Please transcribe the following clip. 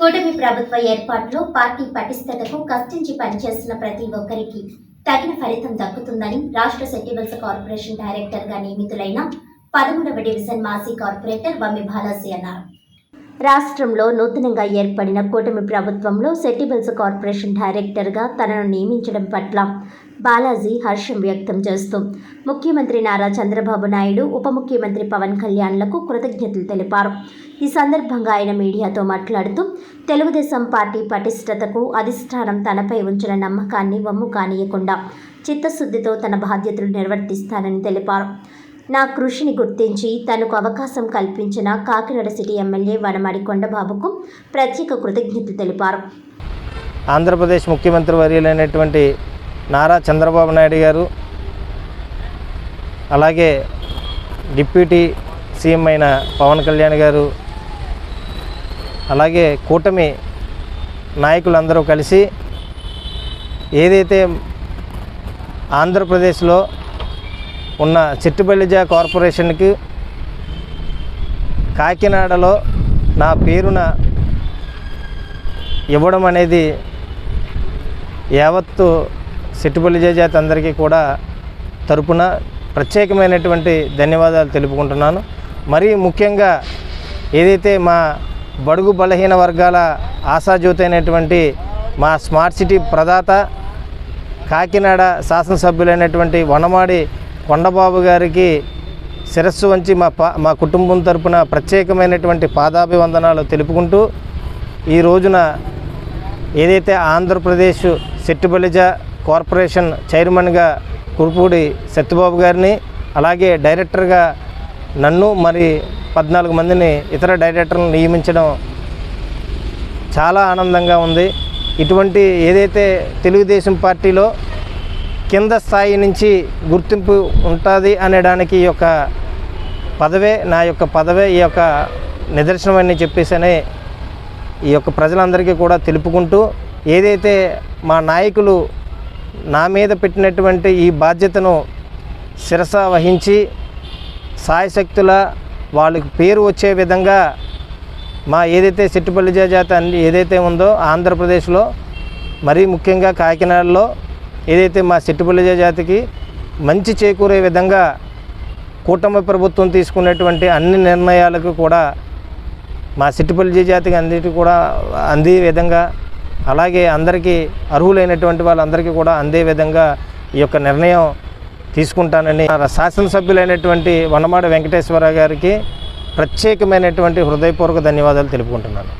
కూటమి ప్రభుత్వ ఏర్పాటులో పార్టీ పటిష్టతకు కష్టించి పనిచేస్తున్న ప్రతి ఒక్కరికి తగిన ఫలితం దక్కుతుందని రాష్ట్ర సెట్టిబుల్స్ కార్పొరేషన్ డైరెక్టర్గా నియమితులైన 13వ డివిజన్ మాజీ కార్పొరేటర్ వమ్మి బాలాజీ అన్నారు. రాష్ట్రంలో నూతనంగా ఏర్పడిన కూటమి ప్రభుత్వంలో సెట్టిబుల్స్ కార్పొరేషన్ డైరెక్టర్గా తనను నియమించడం పట్ల బాలాజీ హర్షం వ్యక్తం చేస్తూ ముఖ్యమంత్రి నారా చంద్రబాబు నాయుడు, ఉప ముఖ్యమంత్రి పవన్ కళ్యాణ్లకు కృతజ్ఞతలు తెలిపారు. ఈ సందర్భంగా ఆయన మీడియాతో మాట్లాడుతూ తెలుగుదేశం పార్టీ పటిష్టతకు అధిష్టానం తనపై ఉంచిన నమ్మకాన్ని వమ్ము కానీయకుండా చిత్తశుద్ధితో తన బాధ్యతలు నిర్వర్తిస్తానని తెలిపారు. నా కృషిని గుర్తించి తనకు అవకాశం కల్పించిన కాకినాడ సిటీ ఎమ్మెల్యే వనమాడి కొండబాబుకు ప్రత్యేక కృతజ్ఞతలు తెలిపారు. ఆంధ్రప్రదేశ్ ముఖ్యమంత్రి వర్యులైనటువంటి నారా చంద్రబాబు నాయుడు గారు, అలాగే డిప్యూటీ సీఎం అయిన పవన్ కళ్యాణ్ గారు, అలాగే కూటమి నాయకులందరూ కలిసి ఏదైతే ఆంధ్రప్రదేశ్లో ఉన్న చిట్టుబల్లిజ కార్పొరేషన్కి కాకినాడలో నా పేరున ఇవ్వడం అనేది యావత్తు చిట్టుబల్లిజ జాతి అందరికీ కూడా తరపున ప్రత్యేకమైనటువంటి ధన్యవాదాలు తెలుపుకుంటున్నాను. మరీ ముఖ్యంగా ఏదైతే మా బడుగు బలహీన వర్గాల ఆశాజ్యోతి అయినటువంటి మా స్మార్ట్ సిటీ ప్రదాత కాకినాడ శాసనసభ్యులైనటువంటి వనమాడి కొండబాబు గారికి శిరస్సు వంచి మా కుటుంబం తరపున ప్రత్యేకమైనటువంటి పాదాభివందనాలు తెలుపుకుంటూ ఈ రోజున ఏదైతే ఆంధ్రప్రదేశ్ సెట్టిబల్లిజ కార్పొరేషన్ చైర్మన్గా కురుపూడి సత్యబాబు గారిని, అలాగే డైరెక్టర్గా నన్ను మరి 14 మందిని ఇతర డైరెక్టర్లను నియమించడం చాలా ఆనందంగా ఉంది. ఇటువంటి ఏదైతే తెలుగుదేశం పార్టీలో కింద స్థాయి నుంచి గుర్తింపు ఉంటుంది అనడానికి ఈ యొక్క పదవే, నా యొక్క పదవే ఈ యొక్క నిదర్శనం అని చెప్పేసనే ఈ యొక్క ప్రజలందరికీ కూడా తెలుపుకుంటూ, ఏదైతే మా నాయకులు నా మీద పెట్టినటువంటి ఈ బాధ్యతను శిరస వహించి సాయశక్తుల వాళ్ళకి పేరు వచ్చే విధంగా మా ఏదైతే చిట్టుబల్లిజ జాతి ఏదైతే ఉందో ఆంధ్రప్రదేశ్లో, మరీ ముఖ్యంగా కాకినాడలో ఏదైతే మా చిట్టుబల్లిజ జాతికి మంచి చేకూరే విధంగా కూటమి ప్రభుత్వం తీసుకున్నటువంటి అన్ని నిర్ణయాలకు కూడా మా చిట్టుబల్లిజ జాతికి అన్నిటి కూడా అందే విధంగా, అలాగే అందరికీ అర్హులైనటువంటి వాళ్ళందరికీ కూడా అందే విధంగా ఈ యొక్క నిర్ణయం తీసుకుంటానని శాసనసభ్యులైనటువంటి వనమాడి వెంకటేశ్వర గారికి ప్రత్యేకమైనటువంటి హృదయపూర్వక ధన్యవాదాలు తెలుపుకుంటున్నాను.